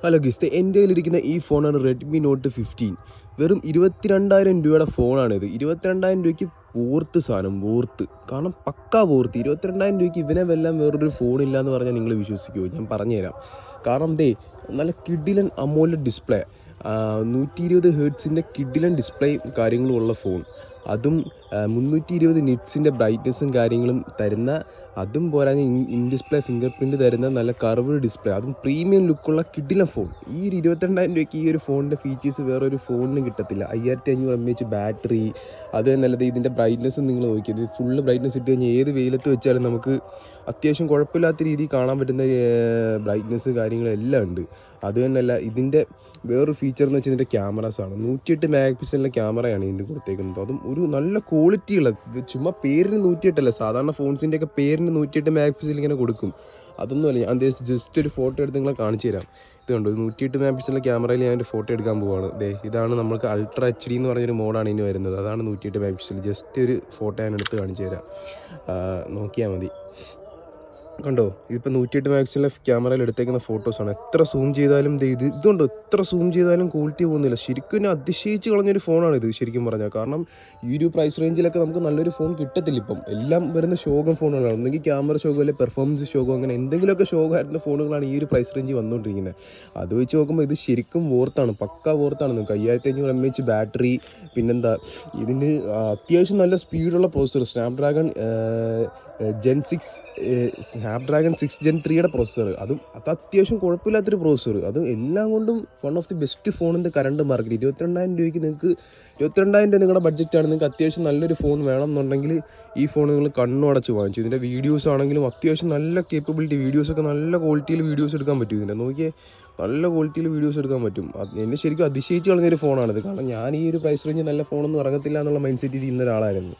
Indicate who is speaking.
Speaker 1: Hello ഗിസ്തെ എൻ്റെ കയ്യിലിരിക്കുന്ന ഈ ഫോണാണ് റെഡ്മി നോട്ട് 15. വെറും 22,000 രൂപയുടെ ഫോണാണിത്. 22,000 രൂപയ്ക്ക് വൂർത്ത് സാധനം, വൂർത്ത്. കാരണം പക്കാ വൂർത്ത്. 22,000 രൂപയ്ക്ക് ഇവനെ വെല്ലാൻ വേറൊരു ഫോണില്ല എന്ന് പറഞ്ഞാൽ നിങ്ങൾ വിശ്വസിക്കുമോ? ഞാൻ പറഞ്ഞുതരാം. കാരണം നല്ല കിഡിലൻ അമോലഡ് ഡിസ്പ്ലേ, 120 ഹെർട്സിൻ്റെ കിഡിലൻ ഡിസ്പ്ലേയും കാര്യങ്ങളും ഉള്ള ഫോൺ. അതും 320 നിറ്റ്സിൻ്റെ ബ്രൈറ്റ്നസ്സും കാര്യങ്ങളും തരുന്ന, അതും പോരാഞ്ഞ് ഇൻ ഡിസ്പ്ലേ ഫിംഗർ പ്രിൻറ്റ് തരുന്ന നല്ല കർവ് ഡിസ്പ്ലേ, അതും പ്രീമിയം ലുക്കുള്ള കിടിലൻ ഫോൺ. ഈ ഒരു 22,000 രൂപയ്ക്ക് ഈ ഒരു ഫോണിൻ്റെ ഫീച്ചേഴ്സ് വേറൊരു ഫോണിനും കിട്ടത്തില്ല. 5500 mAh ബാറ്ററി, അത് തന്നെയല്ലത് ഇതിൻ്റെ ബ്രൈറ്റ്നസ്സും നിങ്ങൾ നോക്കിയത് ഫുള്ള് ബ്രൈറ്റ്നസ് ഇട്ട് കഴിഞ്ഞാൽ ഏത് വെയിലത്ത് വെച്ചാലും നമുക്ക് അത്യാവശ്യം കുഴപ്പമില്ലാത്ത രീതിയിൽ കാണാൻ പറ്റുന്ന ബ്രൈറ്റ്നസ് കാര്യങ്ങളെല്ലാം ഉണ്ട്. അത് തന്നെയല്ല, ഇതിൻ്റെ വേറൊരു ഫീച്ചർ എന്ന് വെച്ചാൽ ഇതിൻ്റെ ക്യാമറാസാണ്. 108 മെഗാ പിക്സലിൻ്റെ ക്യാമറയാണ് ഇതിൻ്റെ കൊടുത്തേക്കുന്നത്. അതും ഒരു നല്ല ക്വാളിറ്റിയുള്ള, ചുമ്മാ പേരിന് 108 സാധാരണ ഫോൺസിൻ്റെയൊക്കെ പേരിന് 108 മെഗാ പിക്സൽ ഇങ്ങനെ കൊടുക്കും. അതൊന്നുമല്ല, ഞാൻ ജസ്റ്റ് ഒരു ഫോട്ടോ എടുത്ത് നിങ്ങളെ കാണിച്ചു തരാം. ഇത് കണ്ടോ, 108 മെഗാ പിക്സലിൻ്റെ ക്യാമറയിൽ ഞാൻ ഒരു ഫോട്ടോ എടുക്കാൻ പോവുകയാണ്. ഇതാണ് നമുക്ക് അൾട്രാ HD എന്ന് പറഞ്ഞൊരു മോഡാണ് ഇനി വരുന്നത്. അതാണ് 108 മെഗാ പിക്സൽ. ജസ്റ്റ് ഒരു ഫോട്ടോ ഞാൻ എടുത്ത് കാണിച്ചു തരാം, നോക്കിയാൽ മതി. കണ്ടോ, ഇതിപ്പോൾ 108 മെഗാ പിക്സലിലെ ക്യാമറയിൽ എടുത്തേക്കുന്ന ഫോട്ടോസാണ്. എത്ര സൂം ചെയ്താലും ഇതുണ്ടോ, എത്ര സൂം ചെയ്താലും ക്വാളിറ്റി പോകുന്നില്ല. ശരിക്കും എന്നെ അതിശയിച്ച് കളഞ്ഞൊരു ഫോണാണ് ഇത് ശരിക്കും പറഞ്ഞാൽ. കാരണം ഈ ഒരു പ്രൈസ് റേഞ്ചിലൊക്കെ നമുക്ക് നല്ലൊരു ഫോൺ കിട്ടത്തില്ല. ഇപ്പം എല്ലാം വരുന്ന ഷോകം ഫോണുകളാണ്. ഒന്നെങ്കിൽ ക്യാമറ ഷോകോ അല്ലെങ്കിൽ പെർഫോമൻസ് ഷോകോ, അങ്ങനെ എന്തെങ്കിലുമൊക്കെ ഷോകായിരുന്ന ഫോണുകളാണ് ഈ ഒരു പ്രൈസ് റേഞ്ച് വന്നുകൊണ്ടിരിക്കുന്നത്. അത് വെച്ച് നോക്കുമ്പോൾ ഇത് ശരിക്കും വോർത്താണ്, പക്കാ വോർത്താണ്. നിങ്ങൾക്ക് 5500 mAh ബാറ്ററി, പിന്നെന്താ ഇതിന് അത്യാവശ്യം നല്ല സ്പീഡുള്ള പ്രോസസ്സർ, സ്നാപ്ഡ്രാഗൺ സ്നാപ്ഡ്രാഗൺ 6 Gen 3യുടെ പ്രോസസ്സർ. അത് അത്യാവശ്യം കുഴപ്പമില്ലാത്തൊരു പ്രോസസ്സർ. അത് എല്ലാം കൊണ്ടും one of the best phone in the current market. 22,000 രൂപയ്ക്ക് നിങ്ങൾക്ക്, 22,000 രൂപ നിങ്ങളുടെ ബഡ്ജറ്റാണ്, നിങ്ങൾക്ക് അത്യാവശ്യം നല്ലൊരു ഫോൺ വേണം എന്നുണ്ടെങ്കിൽ ഈ ഫോൺ നിങ്ങൾ കണ്ണു അടച്ച് വാങ്ങിച്ചു. ഇതിൻ്റെ വീഡിയോസ് ആണെങ്കിലും അത്യാവശ്യം നല്ല കേപ്പബിലിറ്റി, വീഡിയോസൊക്കെ നല്ല ക്വാളിറ്റിയിൽ വീഡിയോസ് എടുക്കാൻ പറ്റും. ഇതിൻ്റെ നോക്കിയേ, നല്ല ക്വാളിറ്റിയിൽ വീഡിയോസ് എടുക്കാൻ പറ്റും. എന്നെ ശരിക്കും അതിശയിച്ച് കളഞ്ഞൊരു ഫോണാണിത്. കാരണം ഞാൻ ഈ ഒരു പ്രൈസ് റേഞ്ച് നല്ല ഫോണൊന്നും ഇറങ്ങത്തില്ല എന്നുള്ള മൈൻഡ് സെറ്റിൽ ഇന്ന ഒരാളായിരുന്നു.